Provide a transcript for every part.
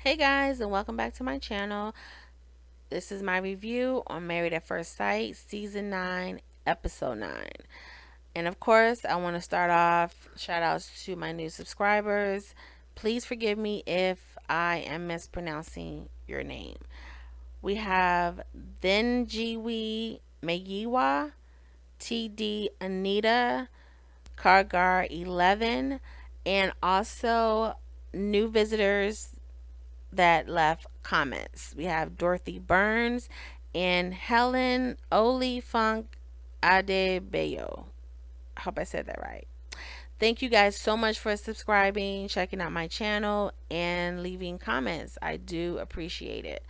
Hey guys, and welcome back to my channel. This is my review on Married at First Sight, Season 9, Episode 9. And of course, I want to start off shout outs to my new subscribers. Please forgive me if I am mispronouncing your name. We have Thenjiwi Meyiwa, TD Anita, Kargar 11, and also new visitors that left comments. We have Dorothy Burns and Helen Oli Funk Adebayo. I hope I said that right. Thank you guys so much for subscribing, checking out my channel, and leaving comments. I do appreciate it.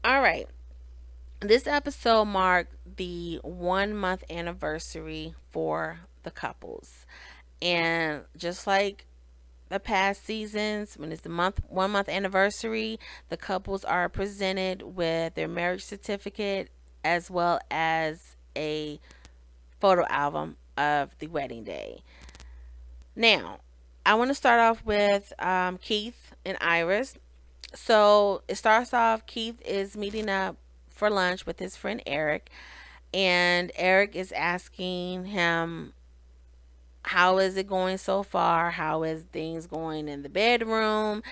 All right. This episode marked the 1 month anniversary for the couples. And just like the past seasons, when it's the 1 month anniversary, the couples are presented with their marriage certificate as well as a photo album of the wedding day. Now, I want to start off with Keith and Iris. So it starts off, Keith is meeting up for lunch with his friend Eric, and Eric is asking him, how is it going so far? How is things going in the bedroom?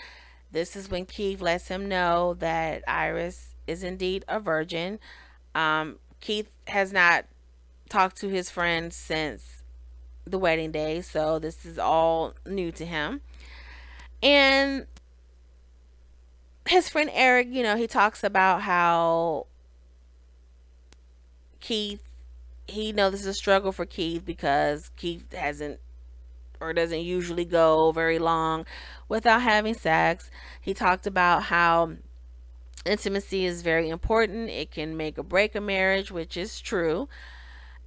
This is when Keith lets him know that Iris is indeed a virgin. Keith has not talked to his friend since the wedding day, so this is all new to him. And his friend Eric, he talks about how Keith, he knows this is a struggle for Keith because Keith hasn't or doesn't usually go very long without having sex. He talked about how intimacy is very important. It can make or break a marriage, which is true.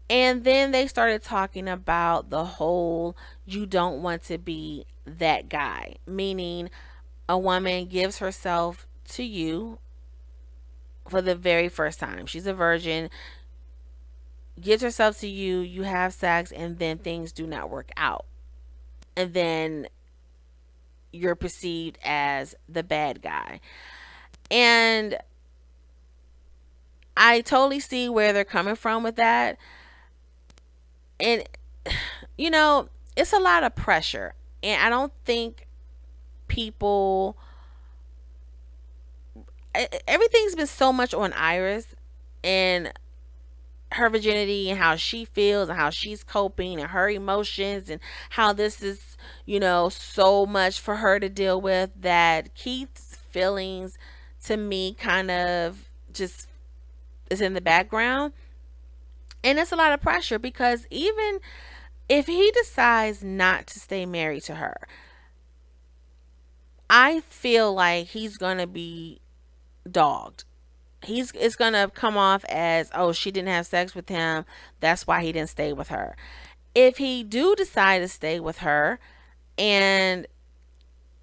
And then they started talking about the whole you don't want to be that guy, meaning a woman gives herself to you for the very first time. She's a virgin, gives herself to you, you have sex, and then things do not work out. And then you're perceived as the bad guy. And I totally see where they're coming from with that. And, you know, it's a lot of pressure. And I don't think people, everything's been so much on Iris and her virginity and how she feels and how she's coping and her emotions and how this is, so much for her to deal with that Keith's feelings to me kind of just is in the background. And it's a lot of pressure because even if he decides not to stay married to her, I feel like he's going to be dogged. It's going to come off as, oh, she didn't have sex with him, that's why he didn't stay with her. If he do decide to stay with her, and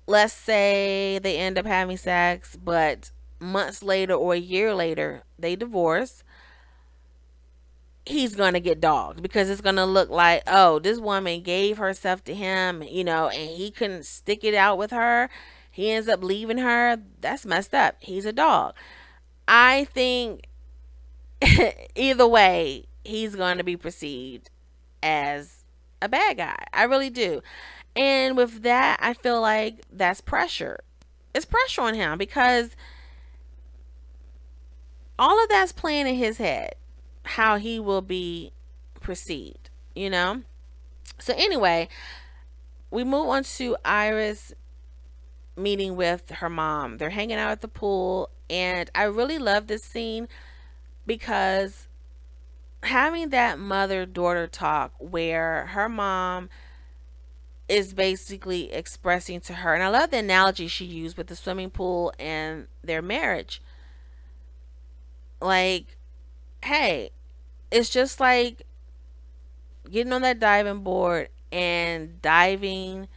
let's say they end up having sex, but months later or a year later they divorce, he's gonna get dogged because it's gonna look like, oh, this woman gave herself to him, and he couldn't stick it out with her. He ends up leaving her. That's messed up. He's a dog. I think either way, he's going to be perceived as a bad guy. I really do. And with that, I feel like that's pressure. It's pressure on him because all of that's playing in his head, how he will be perceived. So, anyway, we move on to Iris meeting with her mom. They're hanging out at the pool, and I really love this scene because having that mother daughter talk where her mom is basically expressing to her, and I love the analogy she used with the swimming pool and their marriage. Like, hey, it's just like getting on that diving board and diving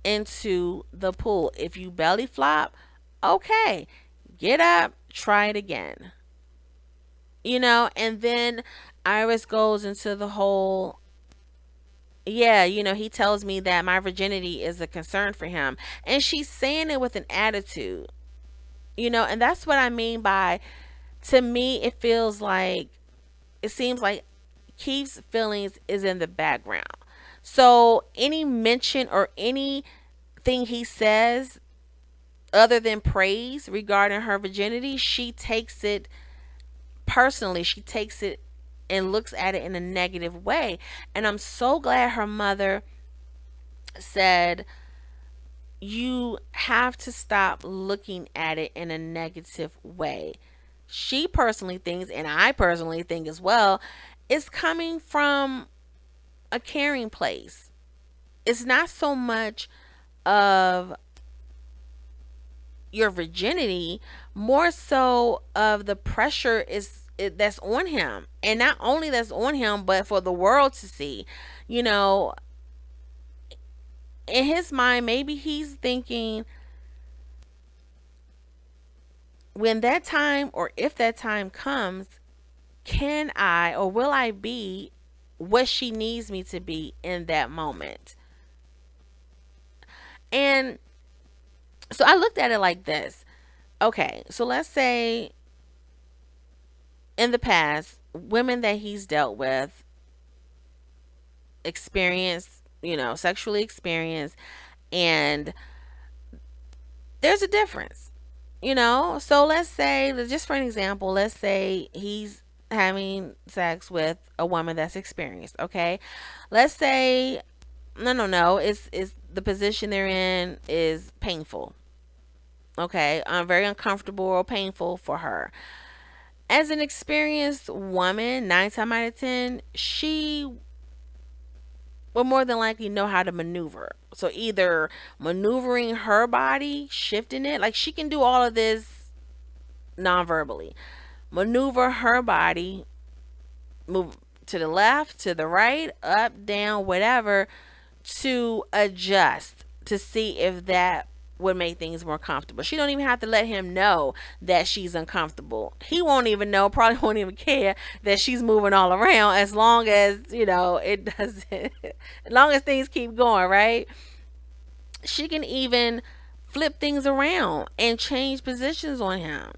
into the pool. If you belly flop, okay, get up, try it again. And then Iris goes into the whole Yeah, he tells me that my virginity is a concern for him. And she's saying it with an attitude, and that's what I mean by, to me, it seems like Keith's feelings is in the background. So any mention or anything he says other than praise regarding her virginity, she takes it personally. She takes it and looks at it in a negative way. And I'm so glad her mother said, you have to stop looking at it in a negative way. She personally thinks, and I personally think as well, it's coming from a caring place. It's not so much of your virginity, more so of the pressure that's on him. And not only that's on him, but for the world to see. You know, in his mind, maybe he's thinking, when that time, or if that time comes, can I or will I be what she needs me to be in that moment? And so I looked at it like this. Okay, so let's say in the past, women that he's dealt with experienced, sexually experienced, and there's a difference, So let's say, just for an example, let's say he's having sex with a woman that's experienced, okay? Let's say, no, it's the position they're in is painful, okay? Very uncomfortable or painful for her. As an experienced woman, 9 times out of 10, she will more than likely know how to maneuver. So either maneuvering her body, shifting it, like she can do all of this non-verbally. Maneuver her body, move to the left, to the right, up, down, whatever, to adjust to see if that would make things more comfortable. She don't even have to let him know that she's uncomfortable. He won't even know, probably won't even care that she's moving all around, as long as, it doesn't as long as things keep going, right? She can even flip things around and change positions on him.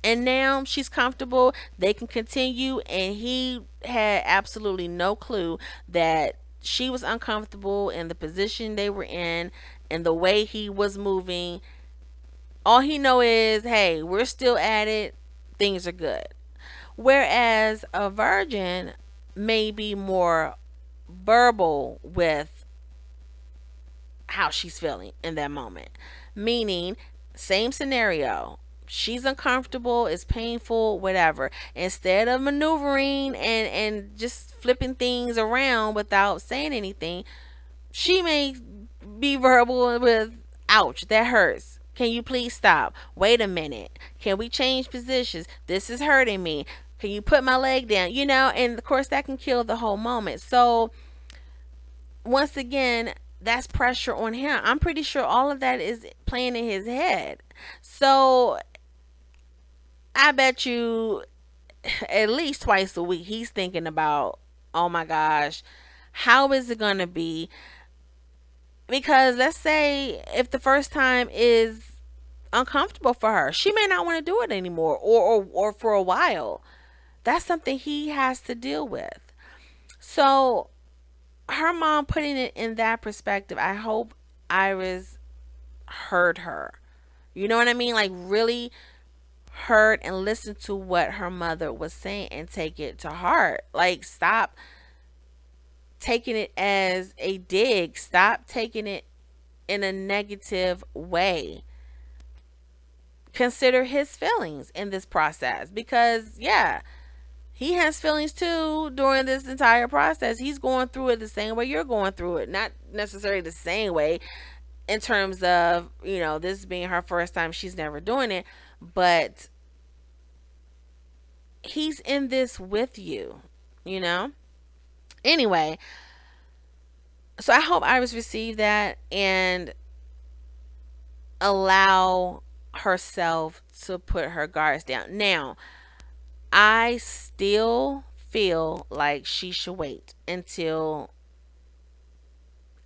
And now she's comfortable. They can continue, and he had absolutely no clue that she was uncomfortable in the position they were in and the way he was moving. All he know is, hey, we're still at it. Things are good. Whereas a virgin may be more verbal with how she's feeling in that moment. Meaning, same scenario. She's uncomfortable, it's painful, whatever. Instead of maneuvering and just flipping things around without saying anything, she may be verbal with, ouch, that hurts. Can you please stop? Wait a minute. Can we change positions? This is hurting me. Can you put my leg down? And of course that can kill the whole moment. So once again, that's pressure on him. I'm pretty sure all of that is playing in his head. So I bet you at least twice a week he's thinking about, oh my gosh, how is it going to be? Because let's say if the first time is uncomfortable for her, she may not want to do it anymore, or for a while. That's something he has to deal with. So her mom putting it in that perspective, I hope Iris heard her. You know what I mean? Like really heard and listened to what her mother was saying and take it to heart. Like stop taking it as a dig. Stop taking it in a negative way. Consider his feelings in this process, because yeah, he has feelings too during this entire process. He's going through it the same way you're going through it. Not necessarily the same way in terms of, this being her first time, she's never doing it, but he's in this with you, you know? Anyway, so I hope Iris received that and allow herself to put her guards down. Now, I still feel like she should wait until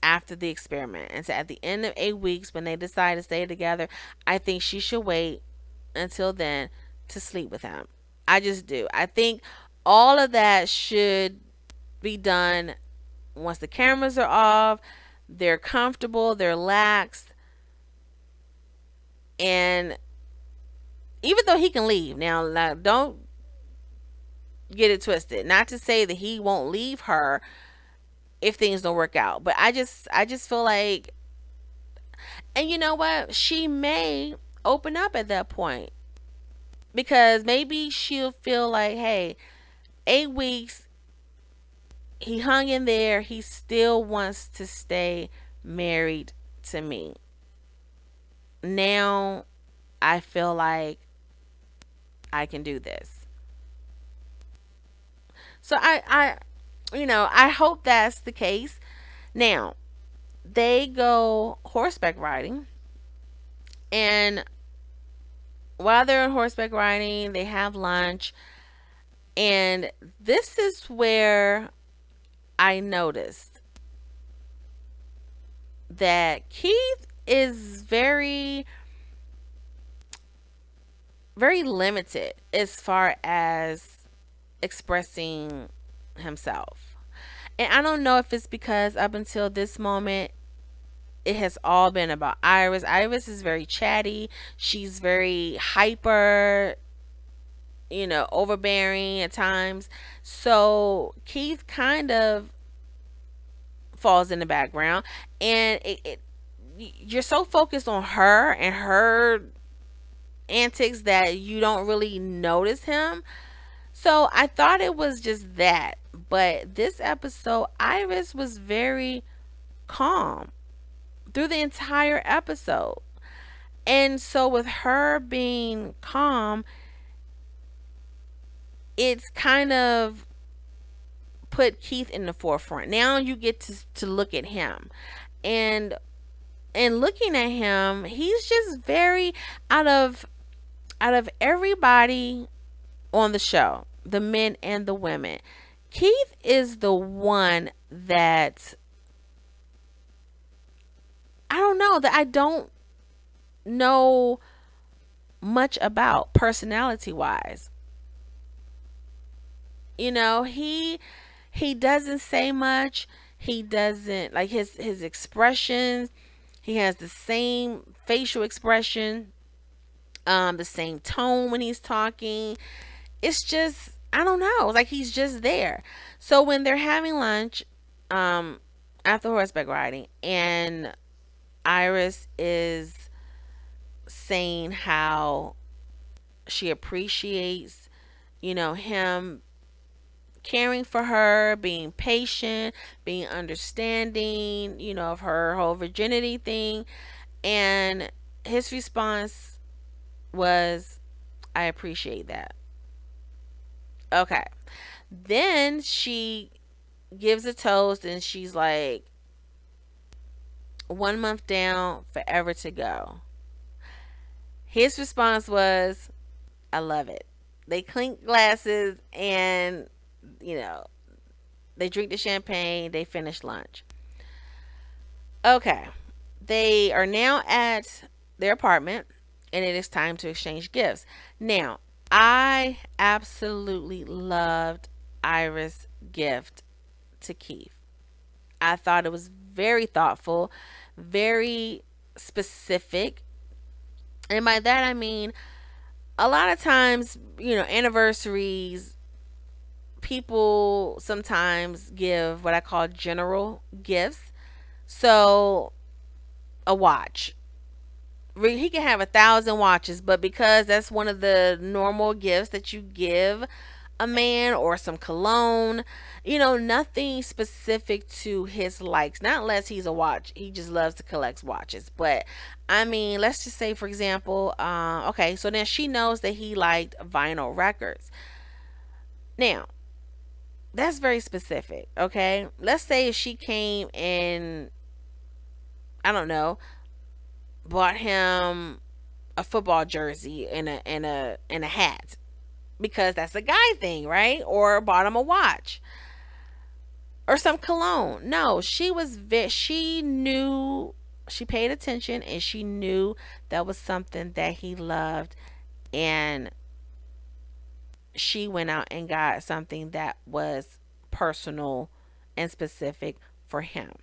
after the experiment. And so at the end of 8 weeks, when they decide to stay together, I think she should wait until then to sleep with him. I just do. I think all of that should be done once the cameras are off, they're comfortable, they're lax, and even though he can leave now, don't get it twisted. Not to say that he won't leave her if things don't work out, but I just feel like, and you know what, she may open up at that point because maybe she'll feel like, hey, 8 weeks he hung in there, he still wants to stay married to me. Now I feel like I can do this. So I hope that's the case. Now, they go horseback riding, and while they're on horseback riding, they have lunch. And this is where I noticed that Keith is very, very limited as far as expressing himself. And I don't know if it's because up until this moment, it has all been about Iris. Iris is very chatty. She's very hyper, overbearing at times. So Keith kind of falls in the background, and you're so focused on her and her antics that you don't really notice him. So I thought it was just that. But this episode, Iris was very calm through the entire episode. And so with her being calm, it's kind of put Keith in the forefront. Now you get to look at him. And looking at him, he's just very out of everybody on the show, the men and the women. Keith is the one that I don't know, that I don't know much about personality wise. He doesn't say much. He doesn't like his expressions. He has the same facial expression, the same tone when he's talking. It's just, I don't know, like he's just there. So when they're having lunch, um, after horseback riding, and Iris is saying how she appreciates, him caring for her, being patient, being understanding, of her whole virginity thing. And his response was, I appreciate that. Okay. Then she gives a toast and she's like, 1 month down, forever to go. His response was, I love it. They clink glasses and, you know, they drink the champagne, they finish lunch. Okay. They are now at their apartment and it is time to exchange gifts. Now, I absolutely loved Iris' gift to Keith. I thought it was very thoughtful, very specific. And by that I mean, a lot of times, anniversaries, people sometimes give what I call general gifts. So, a watch. He can have 1,000 watches, but because that's one of the normal gifts that you give a man, or some cologne, nothing specific to his likes. Not unless he's a watch. He just loves to collect watches. But I mean, let's just say, for example, okay, so then she knows that he liked vinyl records. Now, that's very specific, okay? Let's say if she came and, I don't know, bought him a football jersey and a hat, because that's a guy thing, right? Or bought him a watch or some cologne. No, she knew, she paid attention and she knew that was something that he loved, and she went out and got something that was personal and specific for him.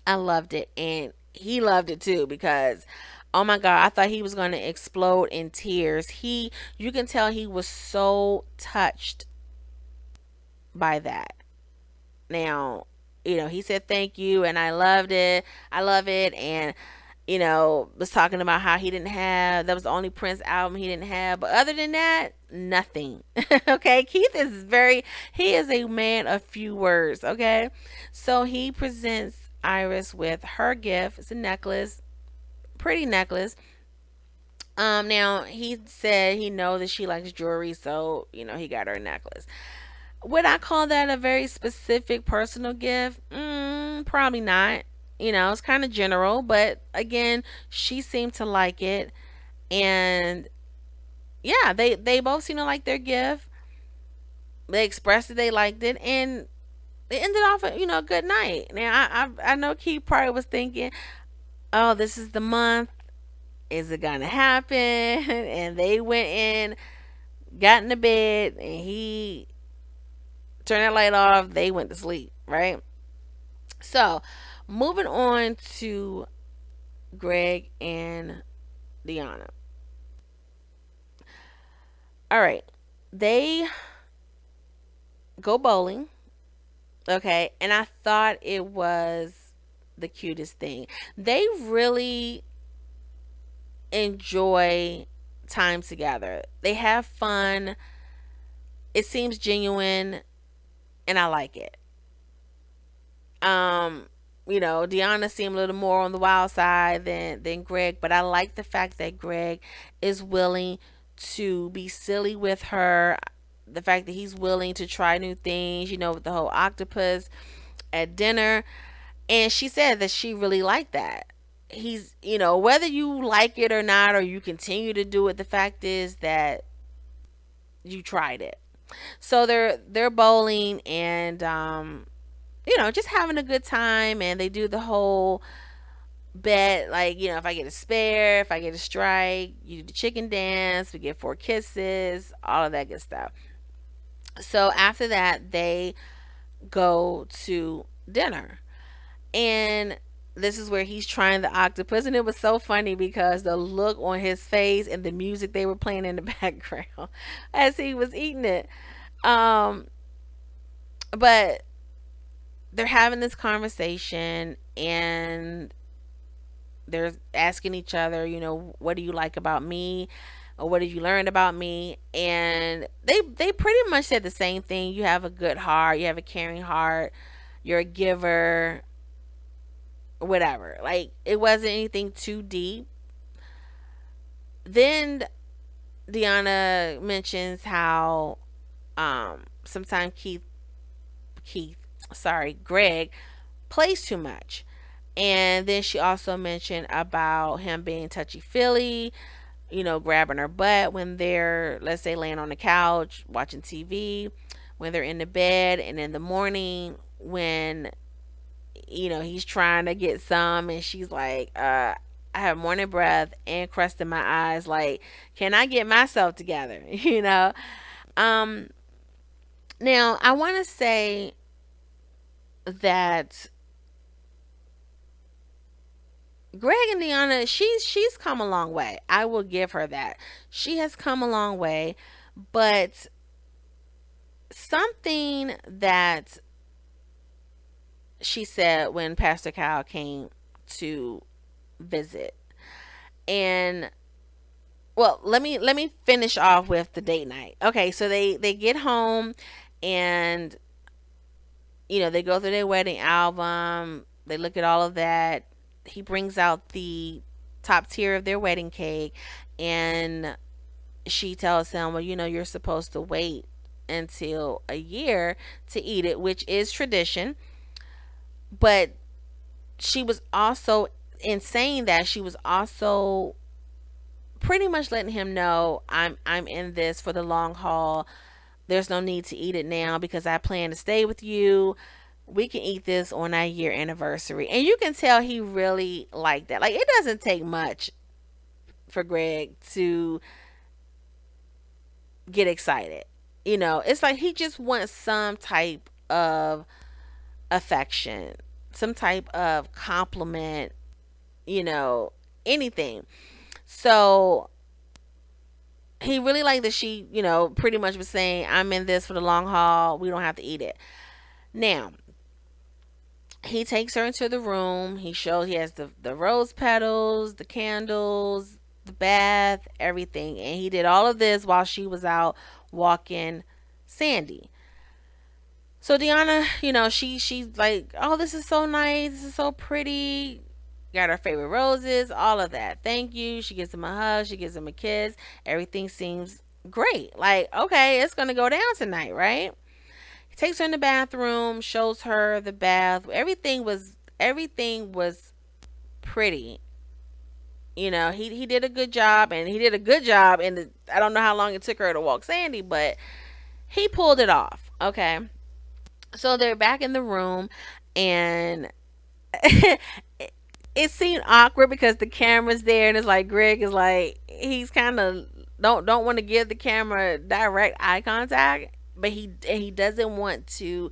I loved it, and he loved it too, because oh my god, I thought he was going to explode in tears. You can tell he was so touched by that. Now, he said thank you and I loved it. I love it. And was talking about how he didn't have, that was the only Prince album he didn't have. But other than that, nothing. Okay. Keith is he is a man of few words. Okay. So he presents Iris with her gift. It's a necklace, pretty necklace. Now he said he know that she likes jewelry, so he got her a necklace. Would I call that a very specific personal gift? Probably not. It's kind of general, but again, she seemed to like it, and yeah, they both seemed to like their gift. They expressed that they liked it, and it ended off a good night. Now I know Keith probably was thinking, oh, this is the month. Is it gonna happen? And they went in, got in the bed, and he turned that light off. They went to sleep, right? So, moving on to Greg and Dianna. All right. They go bowling. Okay. And I thought it was the cutest thing. They really enjoy time together. They have fun. It seems genuine, and I like it. Um, Deanna seemed a little more on the wild side than Greg, but I like the fact that Greg is willing to be silly with her. The fact that he's willing to try new things, with the whole octopus at dinner. And she said that she really liked that. Whether you like it or not, or you continue to do it, the fact is that you tried it. So they're bowling, and just having a good time, and they do the whole bet, like, if I get a spare, if I get a strike, you do the chicken dance, we get 4 kisses, all of that good stuff. So after that, they go to dinner, and this is where he's trying the octopus, and it was so funny because the look on his face and the music they were playing in the background as he was eating it. um but they're having this conversation, and they're asking each other, what do you like about me, or what did you learn about me? And they pretty much said the same thing. You have a good heart, you have a caring heart, you're a giver, whatever. Like, it wasn't anything too deep. Then Deanna mentions how sometimes Keith, sorry, Greg plays too much. And then she also mentioned about him being touchy feely, grabbing her butt when they're, let's say, laying on the couch watching TV, when they're in the bed, and in the morning when, he's trying to get some, and she's like, I have morning breath and crust in my eyes. Like, can I get myself together? Um, Now, I want to say that Greg and Deanna, she's come a long way. I will give her that. She has come a long way, but something that she said when Pastor Kyle came to visit, and well, let me finish off with the date night. Okay, so they get home, and they go through their wedding album. They look at all of that. He brings out the top tier of their wedding cake, and she tells him, well, you're supposed to wait until a year to eat it, which is tradition. But she was also, in saying that, she was also pretty much letting him know, I'm in this for the long haul. There's no need to eat it now because I plan to stay with you. We can eat this on our year anniversary. And you can tell he really liked that. Like, it doesn't take much for Greg to get excited. It's like he just wants some type of affection, some type of compliment, you know, anything. So he really liked that she, pretty much was saying, I'm in this for the long haul. We don't have to eat it. Now, he takes her into the room. He has the rose petals, the candles, the bath, everything. And he did all of this while she was out walking Sandy. So Dianna, she's like, oh, this is so nice. This is so pretty. Got her favorite roses, all of that. Thank you. She gives him a hug. She gives him a kiss. Everything seems great. Like, okay, it's going to go down tonight, right? He takes her in the bathroom, shows her the bath. Everything was pretty. He did a good job, and he did a good job. And I don't know how long it took her to walk Sandy, but he pulled it off. Okay, so they're back in the room, and it seemed awkward because the camera's there, and it's like Greg is like, he's kind of don't want to give the camera direct eye contact, but he doesn't want to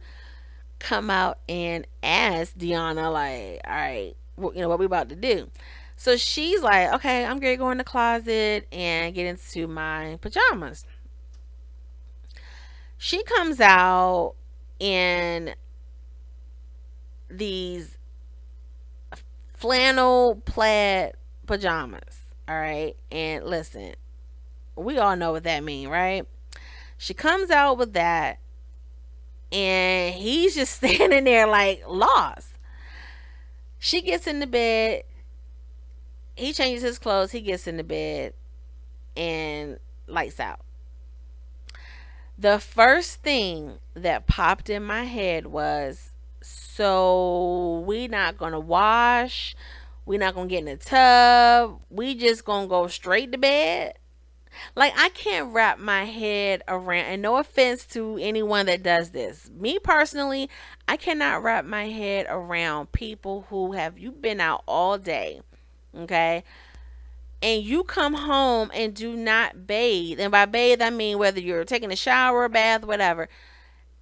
come out and ask Dianna, like, all right, what we about to do. So she's like, okay, I'm gonna go in the closet and get into my pajamas. She comes out in these flannel plaid pajamas. All right. And listen, we all know what that means, right? She comes out with that, and he's just standing there like lost. She gets in the bed. He changes his clothes. He gets in the bed, and lights out. The first thing that popped in my head was, so we not gonna wash, we not gonna get in the tub, we just gonna go straight to bed. Like, I can't wrap my head around, and no offense to anyone that does this. Me personally, I cannot wrap my head around people who have you been out all day, okay? And you come home and do not bathe. And by bathe, I mean whether you're taking a shower, bath, whatever.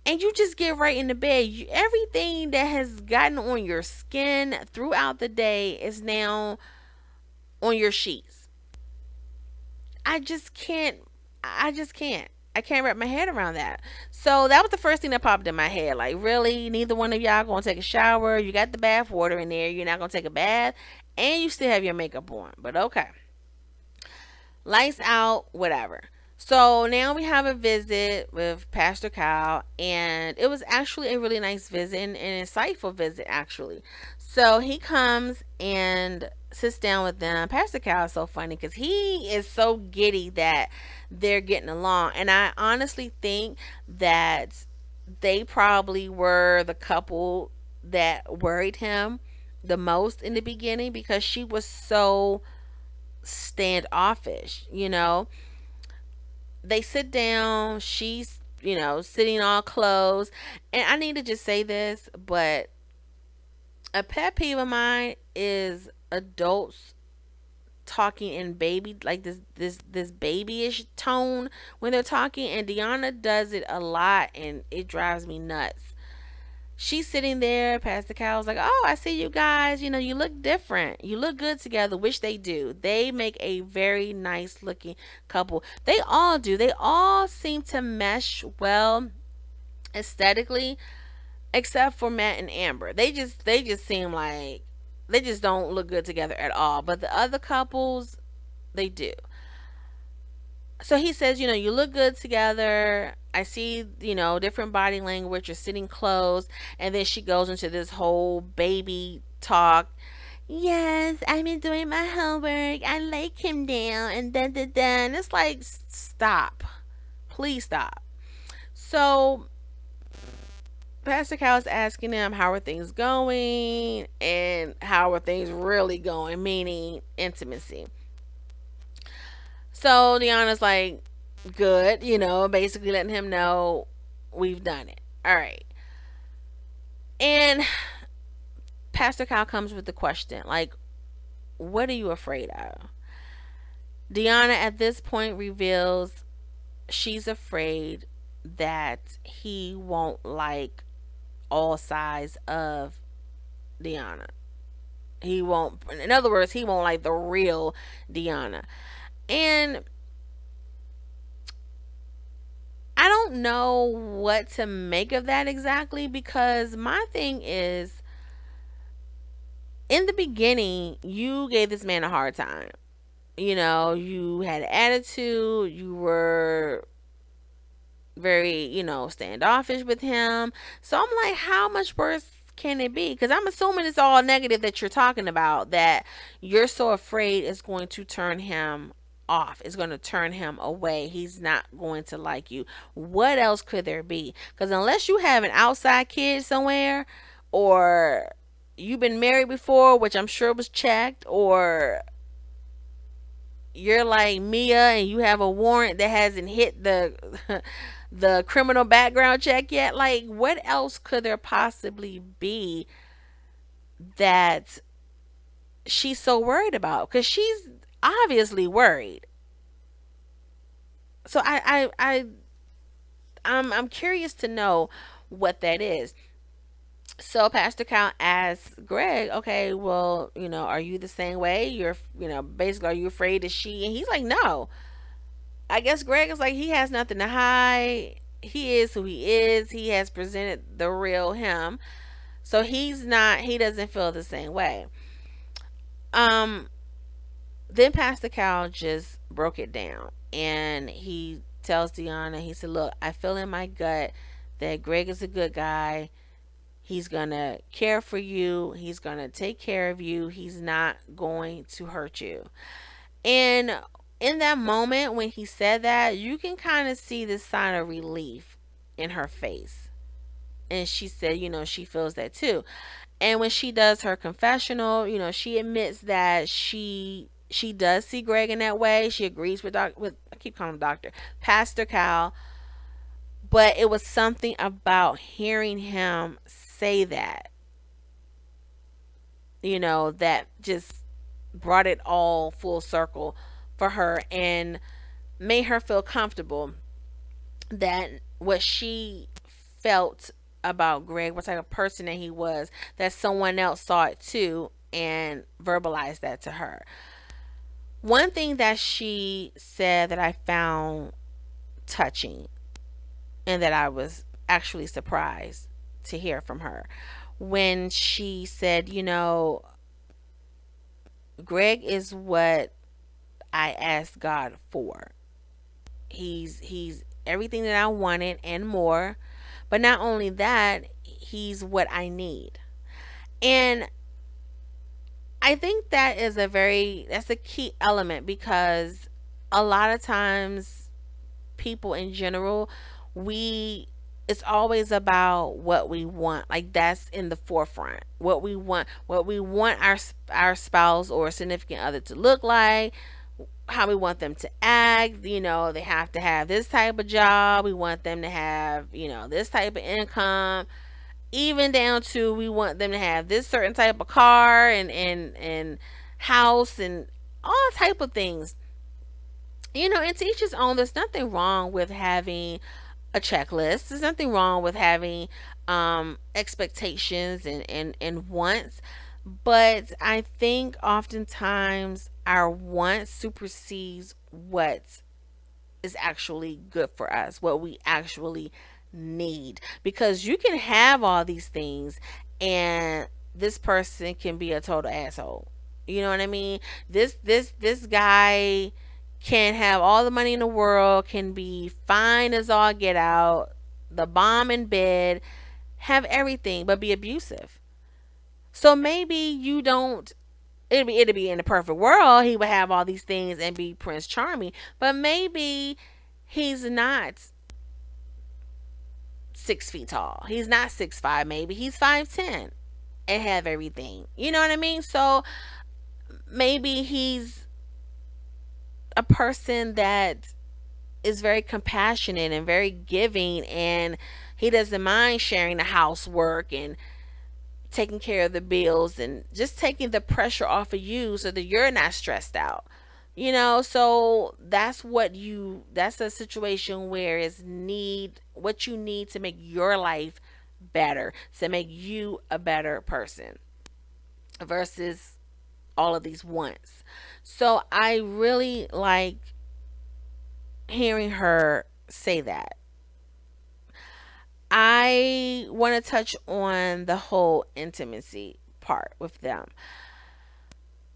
And you just get right into bed. Everything that has gotten on your skin throughout the day is now on your sheets. I just can't. I just can't. I can't wrap my head around that. So that was the first thing that popped in my head. Like, really, neither one of y'all gonna take a shower. You got the bath water in there. You're not gonna take a bath, and you still have your makeup on. But okay, lights out, whatever. So now we have a visit with Pastor Kyle, and it was actually a really nice visit and an insightful visit, actually. So he comes and sits down with them. Pastor Kyle is so funny because he is so giddy that they're getting along, and I honestly think that they probably were the couple that worried him the most in the beginning because she was so standoffish. They sit down, she's, sitting all closed. And I need to just say this, but a pet peeve of mine is adults talking in baby, like this babyish tone when they're talking, and Dianna does it a lot, and it drives me nuts. She's sitting there. Pastor Cal's like, oh, I see you guys. You look different. You look good together, which they do. They make a very nice looking couple. They all do. They all seem to mesh well aesthetically, except for Matt and Amber. They just seem like they just don't look good together at all. But the other couples, they do. So he says, you look good together. I see, different body language. You're sitting close. And then she goes into this whole baby talk. Yes, I've been doing my homework. I like him now. And then, and it's like, stop. Please stop. So Pastor Cal is asking them, how are things going? And how are things really going? Meaning intimacy. So Deanna's like, good, basically letting him know we've done it. All right. And Pastor Cal comes with the question, like, what are you afraid of? Dianna at this point reveals she's afraid that he won't like all sides of Dianna. He won't, in other words, he won't like the real Dianna. And I don't know what to make of that exactly, because my thing is, in the beginning, you gave this man a hard time. You know, you had attitude, you were very, standoffish with him. So I'm like, how much worse can it be? Because I'm assuming it's all negative that you're talking about, that you're so afraid it's going to turn him off. It's going to turn him away. He's not going to like you. What else could there be? Because unless you have an outside kid somewhere, or you've been married before, which I'm sure was checked, or you're like Mia and you have a warrant that hasn't hit the the criminal background check yet. Like, what else could there possibly be that she's so worried about? Because she's obviously worried. So I'm curious to know what that is. So Pastor Count asks Greg, okay, well, are you the same way? You're, basically, are you afraid of she? And he's like, no. I guess Greg is like, he has nothing to hide. He is who he is. He has presented the real him. So he doesn't feel the same way. Um, then Pastor Cal just broke it down, and he tells Dianna, he said, look, I feel in my gut that Greg is a good guy. He's gonna care for you. He's gonna take care of you. He's not going to hurt you. And in that moment when he said that, you can kind of see this sign of relief in her face. And she said, she feels that too. And when she does her confessional, she admits that she does see Greg in that way. She agrees with I keep calling him Doctor Pastor Cal, but it was something about hearing him say that, that just brought it all full circle for her and made her feel comfortable that what she felt about Greg, what type of person that he was, that someone else saw it too and verbalized that to her. One thing that she said that I found touching and that I was actually surprised to hear from her, when she said, Greg is what I asked God for. He's everything that I wanted and more. But not only that, he's what I need. And I think that's a key element, because a lot of times people in general, we it's always about what we want. Like, that's in the forefront. What we want our spouse or significant other to look like, how we want them to act. They have to have this type of job. We want them to have, this type of income. Even down to, we want them to have this certain type of car and house and all type of things. And to each his own. There's nothing wrong with having a checklist. There's nothing wrong with having expectations and wants. But I think oftentimes our want supersedes what is actually good for us, what we actually need. Because you can have all these things and this person can be a total asshole. You know what I mean? This guy can have all the money in the world, can be fine as all get out, the bomb in bed, have everything, but be abusive. So maybe you don't. It'd be in the perfect world, he would have all these things and be Prince Charming. But maybe he's not 6 feet tall. He's not 6'5". Maybe he's 5'10" and have everything. You know what I mean? So maybe he's a person that is very compassionate and very giving, and he doesn't mind sharing the housework and taking care of the bills and just taking the pressure off of you so that you're not stressed out. So that's a situation where it's need what you need to make your life better, to make you a better person versus all of these wants. So I really like hearing her say that. I want to touch on the whole intimacy part with them.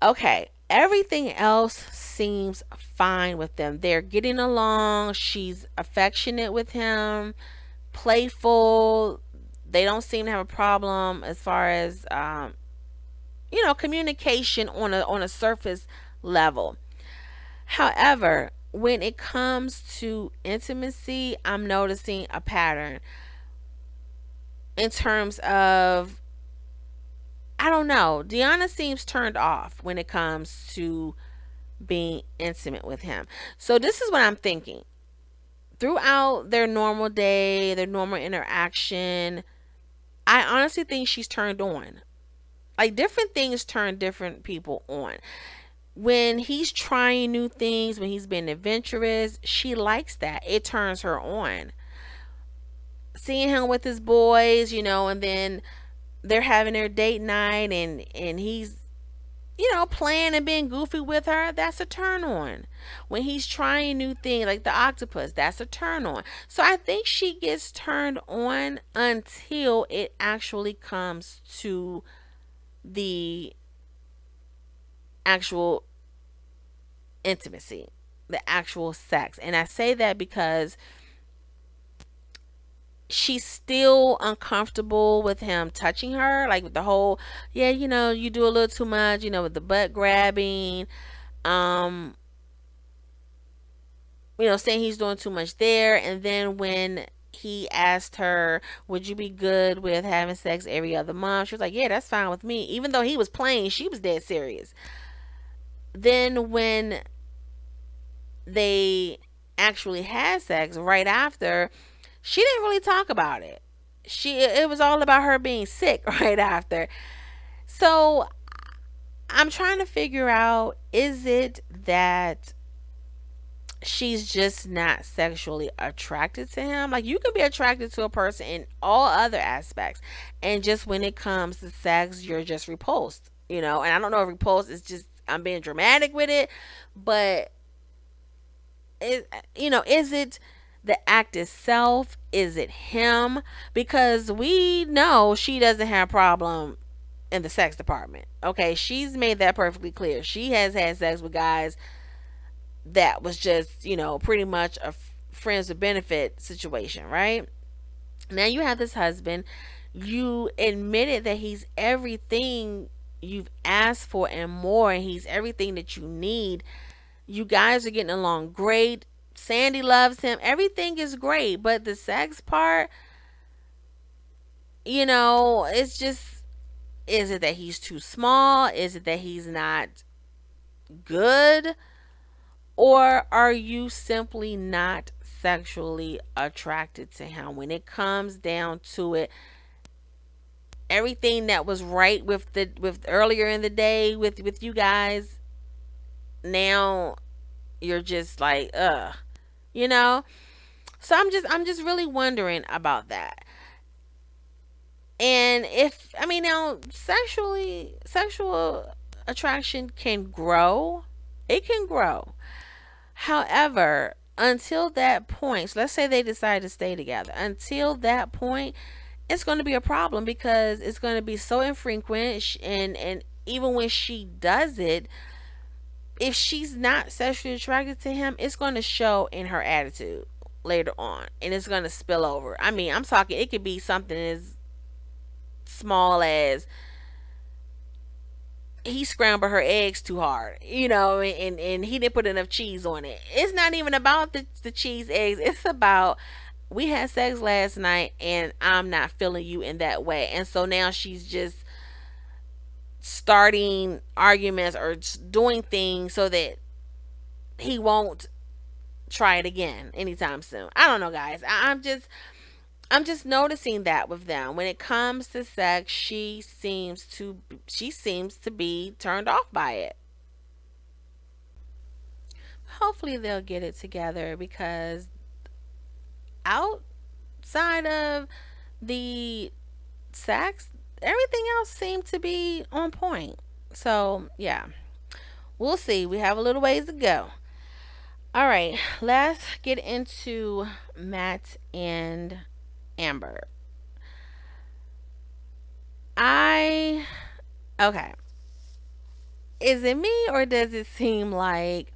Okay, everything else seems fine with them. They're getting along. She's affectionate with him, playful. They don't seem to have a problem as far as communication on a surface level. However, when it comes to intimacy, I'm noticing a pattern in terms of, I don't know. Dianna seems turned off when it comes to being intimate with him. So this is what I'm thinking. Throughout their normal day, their normal interaction, I honestly think she's turned on. Like, different things turn different people on. When he's trying new things, when he's being adventurous, she likes that. It turns her on. Seeing him with his boys, and then they're having their date night, and he's playing and being goofy with her, that's a turn on. When he's trying new things like the octopus, that's a turn on. So I think she gets turned on until it actually comes to the actual intimacy, the actual sex. And I say that because she's still uncomfortable with him touching her, like with the whole, yeah, you do a little too much, with the butt grabbing, um, saying he's doing too much there. And then when he asked her, would you be good with having sex every other month? She was like, yeah, that's fine with me. Even though he was playing, she was dead serious. Then when they actually had sex right after, she didn't really talk about it. It was all about her being sick right after. So I'm trying to figure out, is it that she's just not sexually attracted to him? Like, you can be attracted to a person in all other aspects, and just when it comes to sex, you're just repulsed, and I don't know if repulsed is just, I'm being dramatic with it, but is it the act itself? Is it him? Because we know she doesn't have a problem in the sex department. Okay, she's made that perfectly clear. She has had sex with guys that was just, pretty much a friends with benefit situation, right? Now you have this husband. You admitted that he's everything you've asked for and more, and he's everything that you need. You guys are getting along great. Sandy loves him. Everything is great, but the sex part, it's just, is it that he's too small? Is it that he's not good? Or are you simply not sexually attracted to him? When it comes down to it, everything that was right with earlier in the day with you guys, now you're just like, you know? So I'm just really wondering about that. And if, I mean, now sexual attraction can grow. It can grow. However, until that point, so let's say they decide to stay together. Until that point, it's going to be a problem because it's going to be so infrequent, and even when she does it, if she's not sexually attracted to him, it's going to show in her attitude later on, and it's going to spill over. I mean, I'm talking, it could be something as small as he scrambled her eggs too hard, and he didn't put enough cheese on it. It's not even about the cheese eggs. It's about, we had sex last night and I'm not feeling you in that way. And so now she's just starting arguments or doing things so that he won't try it again anytime soon. I don't know, guys. I'm just, I'm just noticing that with them. When it comes to sex, she seems to be turned off by it. Hopefully they'll get it together because outside of the sex, everything else seemed to be on point. So, yeah, we'll see. We have a little ways to go. All right, let's get into Matt and Amber. I okay. Is it me or does it seem like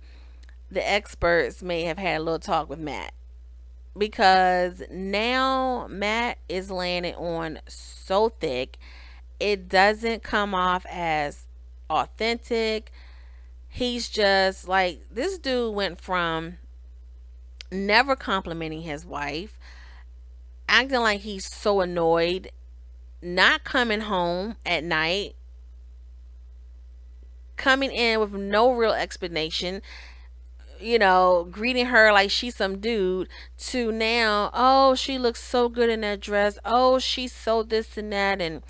the experts may have had a little talk with Matt? Because now Matt is landing on so thick, it doesn't come off as authentic. He's just like, this dude went from never complimenting his wife, acting like he's so annoyed, not coming home at night, coming in with no real explanation, greeting her like she's some dude, to now, oh, she looks so good in that dress. Oh, she's so this and that. And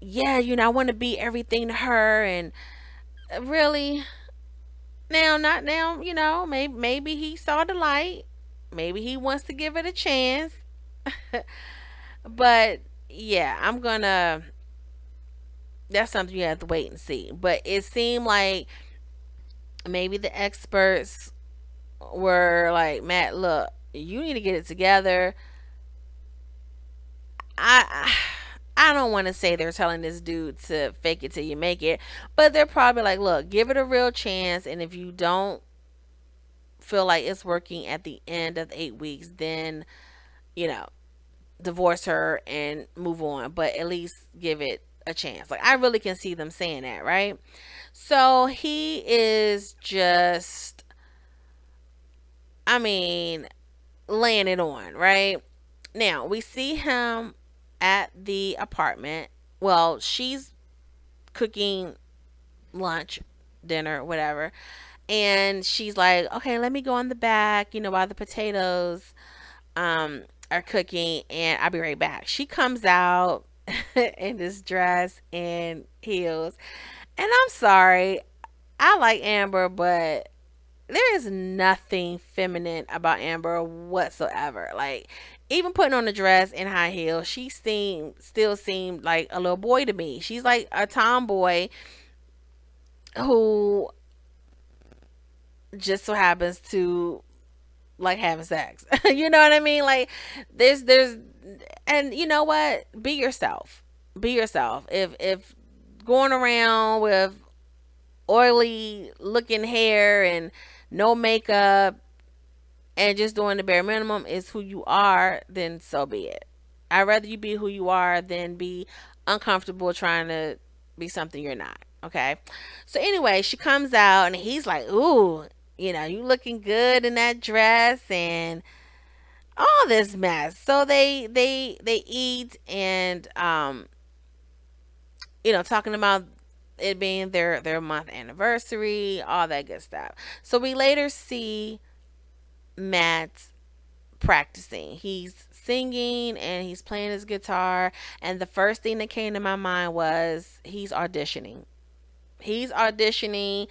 yeah, I want to be everything to her. And really, now, not now, maybe he saw the light. Maybe he wants to give it a chance. But yeah, that's something you have to wait and see. But it seemed like maybe the experts were like, Matt, look, you need to get it together. I I don't want to say they're telling this dude to fake it till you make it, but they're probably like, look, give it a real chance, and if you don't feel like it's working at the end of the 8 weeks, then you know, divorce her and move on. But at least give it a chance. Like, I really can see them saying that, right? So he is just, I mean, laying it on, right? Now, we see him at the apartment. Well, she's cooking lunch, dinner, whatever. And she's like, okay, let me go in the back, while the potatoes are cooking, and I'll be right back. She comes out in this dress and heels. And I'm sorry, I like Amber, but there is nothing feminine about Amber whatsoever. Like, even putting on a dress and high heels, she still seemed like a little boy to me. She's like a tomboy who just so happens to like having sex. You know what I mean? Like, there's and you know what? Be yourself. Be yourself. If going around with oily looking hair and no makeup and just doing the bare minimum is who you are, then so be it. I'd rather you be who you are than be uncomfortable trying to be something you're not. Okay. So anyway, she comes out and he's like, ooh, you looking good in that dress and all this mess. So they eat and talking about it being their month anniversary, all that good stuff. So we later see Matt practicing. He's singing and he's playing his guitar. And the first thing that came to my mind was he's auditioning. He's auditioning.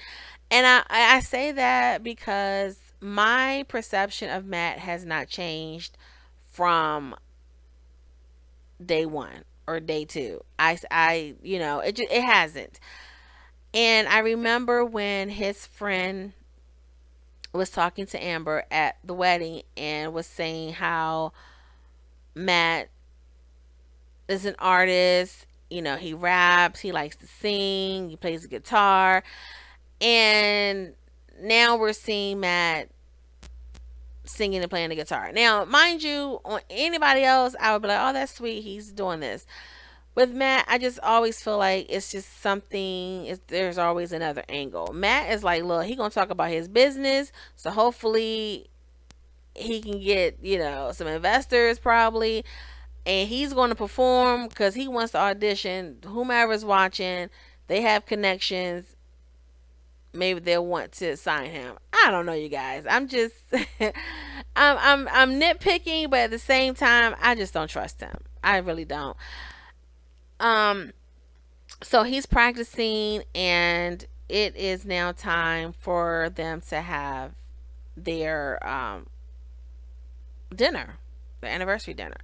And I say that because my perception of Matt has not changed from day one or day two. It hasn't. And I remember when his friend was talking to Amber at the wedding and was saying how Matt is an artist. He raps, he likes to sing, he plays the guitar. And now we're seeing Matt singing and playing the guitar. Now, mind you, on anybody else, I would be like, oh, that's sweet. He's doing this. With Matt, I just always feel like it's just something. There's always another angle. Matt is like, look, he gonna talk about his business, so hopefully he can get some investors probably, and he's going to perform because he wants to audition. Whomever's watching, they have connections. Maybe they'll want to sign him. I don't know, you guys. I'm just I'm nitpicking, but at the same time, I just don't trust him. I really don't. Um, so he's practicing, and it is now time for them to have their dinner, the anniversary dinner.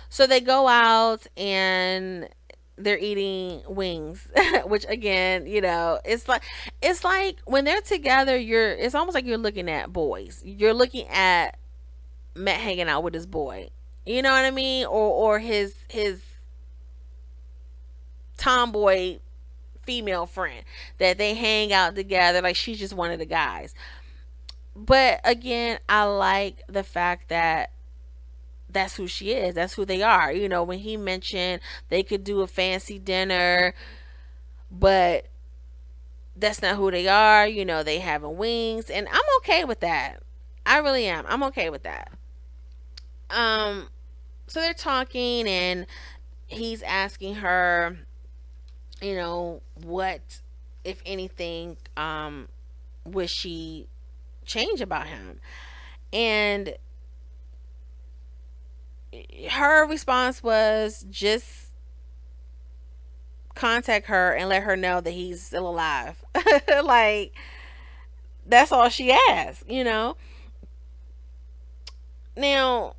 So they go out and they're eating wings, which again, it's like when they're together, it's almost like you're looking at boys. You're looking at Matt hanging out with his boy. You know what I mean? Or his tomboy female friend that they hang out together like she's just one of the guys. But again, I like the fact that that's who she is. That's who they are. When he mentioned they could do a fancy dinner, but that's not who they are. They having wings, and I'm okay with that. I really am. I'm okay with that. Um, so they're talking, and he's asking her, what, if anything, would she change about him? And her response was just contact her and let her know that he's still alive. Like, that's all she asked. Now,